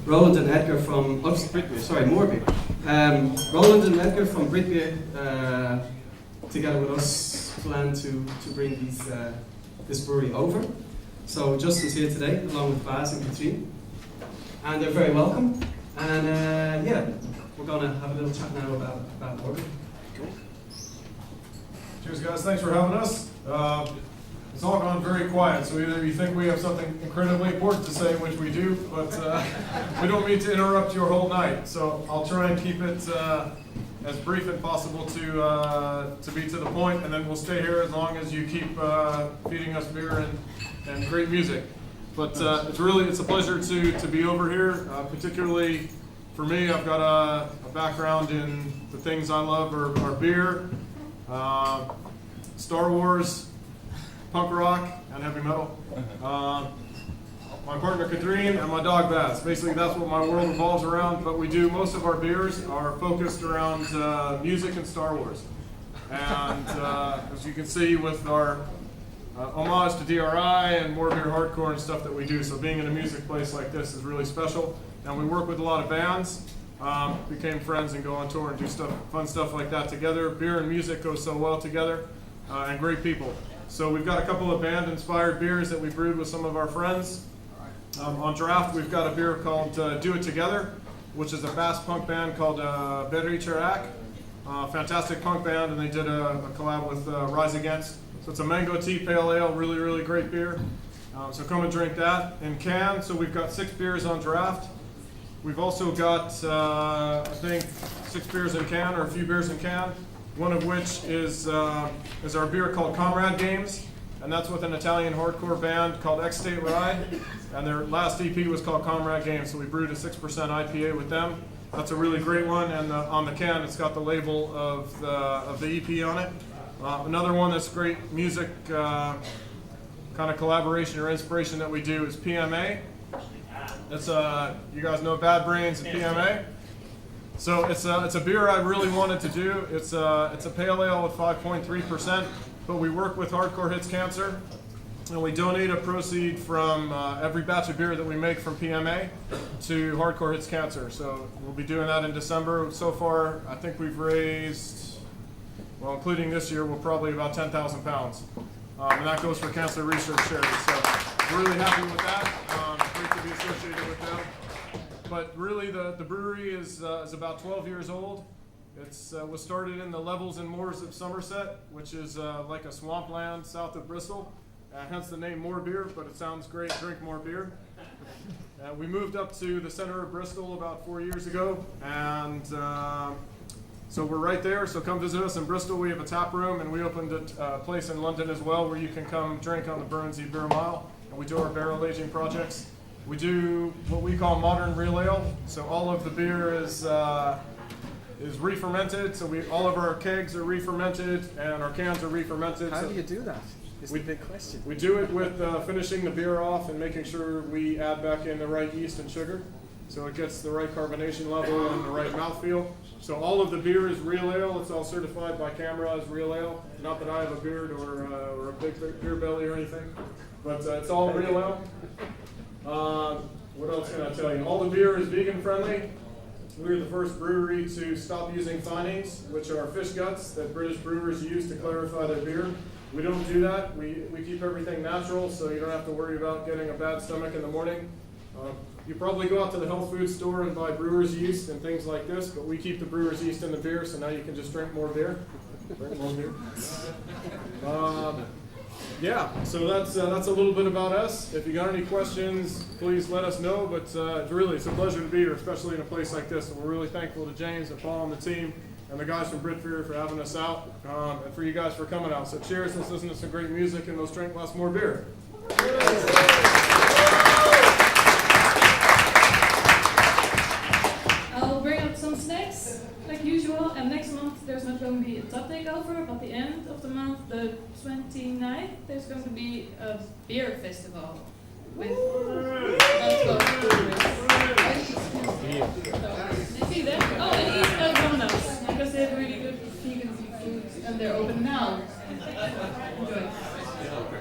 Roland and Edgar from Moorbeer. Roland and Edgar from Blik together with us plan to bring this brewery over. So Justin's here today along with Baz and Katrine, and they're very welcome. And yeah, we're gonna have a little chat now about Moorbeer. Cool. Cheers, guys. Thanks for having us. It's all gone very quiet, so either you think we have something incredibly important to say, which we do, but we don't mean to interrupt your whole night. So I'll try and keep it as brief as possible to be to the point, and then we'll stay here as long as you keep feeding us beer and great music. But it's a pleasure to be over here, particularly for me. I've got a background in the things I love are beer, Star Wars, punk rock, and heavy metal. My partner Katrine and my dog Baz. Basically that's what my world revolves around, but we do most of our beers are focused around music and Star Wars. And as you can see with our homage to DRI and more beer hardcore and stuff that we do, so being in a music place like this is really special. And we work with a lot of bands, became friends and go on tour and do fun stuff like that together. Beer and music go so well together, and great people. So we've got a couple of band-inspired beers that we brewed with some of our friends. On draft, we've got a beer called Do It Together, which is a fast punk band called Brouwerij Moor. Fantastic punk band, and they did a collab with Rise Against. So it's a mango tea pale ale, really, really great beer. So come and drink that. In can, so we've got 6 beers on draft. We've also got, I think, 6 beers in can, or a few beers in can. One of which is our beer called Comrade Games, and that's with an Italian hardcore band called X State Ride, and their last EP was called Comrade Games, so we brewed a 6% IPA with them. That's a really great one, and on the can it's got the label of the EP on it. Another one that's great music kind of collaboration or inspiration that we do is PMA. It's you guys know Bad Brains and PMA. So it's a beer I really wanted to do. It's a pale ale with 5.3%, but we work with Hardcore Hits Cancer, and we donate a proceed from every batch of beer that we make from PMA to Hardcore Hits Cancer. So we'll be doing that in December. So far, I think we've raised, well, including this year, we're probably about 10,000 pounds, and that goes for cancer research charity. So we're really happy with that. Great to be associated with them. But really, the brewery is about 12 years old. It was started in the Levels and Moors of Somerset, which is like a swampland south of Bristol, hence the name Moor Beer, but it sounds great, drink more beer. We moved up to the center of Bristol about 4 years ago, and so we're right there, so come visit us in Bristol. We have a tap room, and we opened a place in London as well where you can come drink on the Burnsy Beer Mile, and we do our barrel aging projects. We do what we call modern real ale. So all of the beer is re-fermented. So all of our kegs are re-fermented and our cans are re-fermented. How do you do that? Is the big question. We do it with finishing the beer off and making sure we add back in the right yeast and sugar, so it gets the right carbonation level and the right mouthfeel. So all of the beer is real ale. It's all certified by Camera as real ale. Not that I have a beard or a big beer belly or anything, but it's all real ale. What else can I tell you? All the beer is vegan friendly. We're the first brewery to stop using finings, which are fish guts that British brewers use to clarify their beer. We don't do that. We keep everything natural, so you don't have to worry about getting a bad stomach in the morning. You probably go out to the health food store and buy brewer's yeast and things like this, but we keep the brewer's yeast in the beer, so now you can just drink more beer. Drink more beer. Yeah, so that's a little bit about us. If you got any questions, please let us know. But it's a pleasure to be here, especially in a place like this. And we're really thankful to James and Paul and the team and the guys from Britbeer for having us out, and for you guys for coming out. So cheers, let's listen to some great music, and let's drink lots more beer. I'll bring up some snacks, like usual, and next month there's not going to be a top takeover, but the end of the month, the 29th, there's going to be a beer festival with lots of breweries. See that? Oh, and East Donuts, because they have really good vegan food, and they're open now. Enjoy.